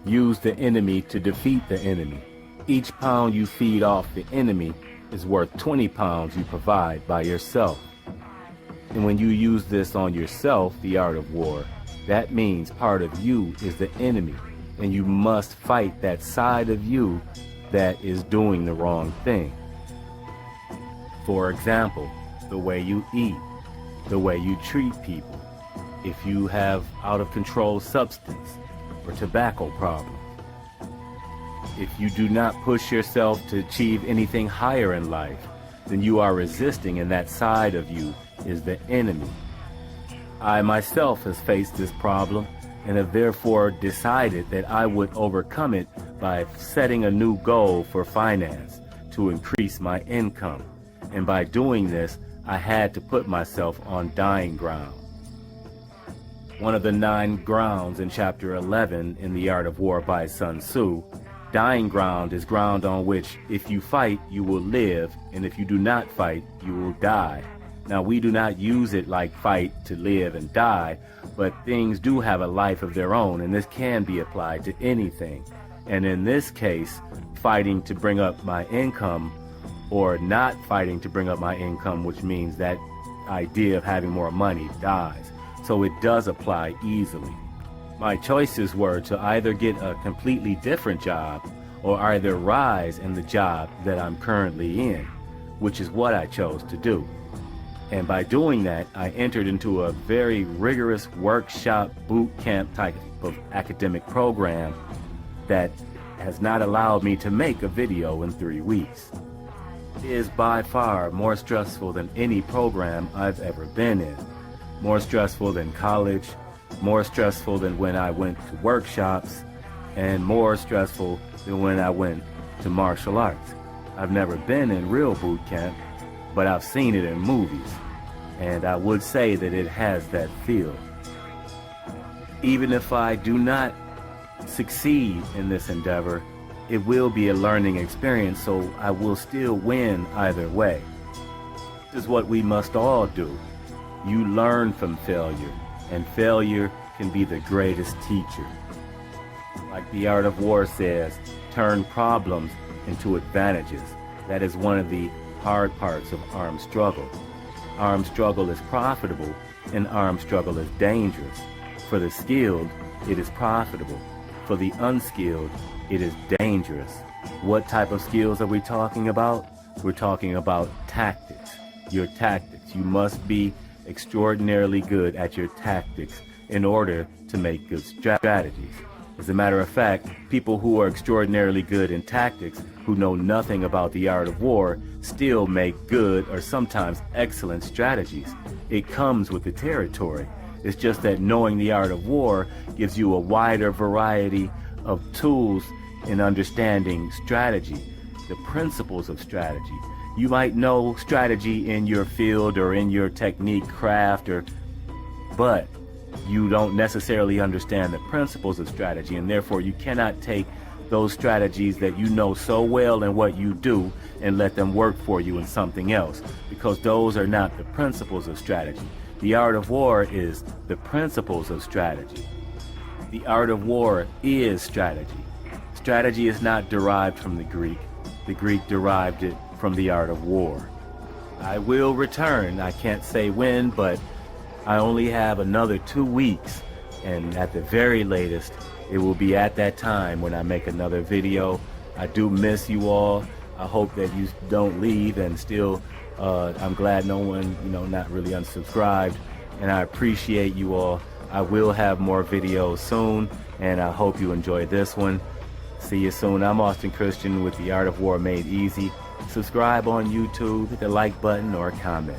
Use the enemy to defeat the enemy. Each pound you feed off the enemy is worth 20 pounds you provide by yourself. And when you use this on yourself, the art of war, that means part of you is the enemy, and you must fight that side of you that is doing the wrong thing. For example, the way you eat, the way you treat people, if you have out-of-control substance or tobacco problems. If you do not push yourself to achieve anything higher in life, then you are resisting, and that side of you is the enemy. I myself has faced this problem and have therefore decided that I would overcome it by setting a new goal for finance to increase my income. And by doing this, I had to put myself on dying ground. One of the 9 grounds in chapter 11 in The Art of War by Sun Tzu, dying ground is ground on which if you fight, you will live, and if you do not fight, you will die. Now, we do not use it like fight to live and die, but things do have a life of their own, and this can be applied to anything. And in this case, fighting to bring up my income, or not fighting to bring up my income, which means that idea of having more money dies. So it does apply easily. My choices were to either get a completely different job or either rise in the job that I'm currently in, which is what I chose to do. And by doing that, I entered into a very rigorous workshop boot camp type of academic program that has not allowed me to make a video in 3 weeks. It is by far more stressful than any program I've ever been in. More stressful than college, more stressful than when I went to workshops, and more stressful than when I went to martial arts. I've never been in real boot camp, but I've seen it in movies, and I would say that it has that feel. Even if I do not succeed in this endeavor, it will be a learning experience, so I will still win either way. This is what we must all do. You learn from failure, and failure can be the greatest teacher. Like The Art of War says, turn problems into advantages. That is one of the hard parts of armed struggle. Armed struggle is profitable, and armed struggle is dangerous. For the skilled, it is profitable. For the unskilled, it is dangerous. What type of skills are we talking about? We're talking about tactics. Your tactics. You must be extraordinarily good at your tactics in order to make good strategies. As a matter of fact, people who are extraordinarily good in tactics, who know nothing about the art of war, still make good or sometimes excellent strategies. It comes with the territory. It's just that knowing the art of war gives you a wider variety of tools in understanding strategy, the principles of strategy. You might know strategy in your field or in your technique, craft, but you don't necessarily understand the principles of strategy, and therefore you cannot take those strategies that you know so well in what you do and let them work for you in something else, because those are not the principles of strategy. The art of war is the principles of strategy. The art of war is strategy. Strategy is not derived from the Greek. The Greek derived it from the art of war. I will return. I can't say when, but I only have another 2 weeks, and at the very latest, it will be at that time when I make another video. I do miss you all. I hope that you don't leave, and still, I'm glad no one, not really unsubscribed, and I appreciate you all. I will have more videos soon, and I hope you enjoy this one. See you soon. I'm Austin Christian with The Art of War Made Easy. Subscribe on YouTube, hit the like button or comment.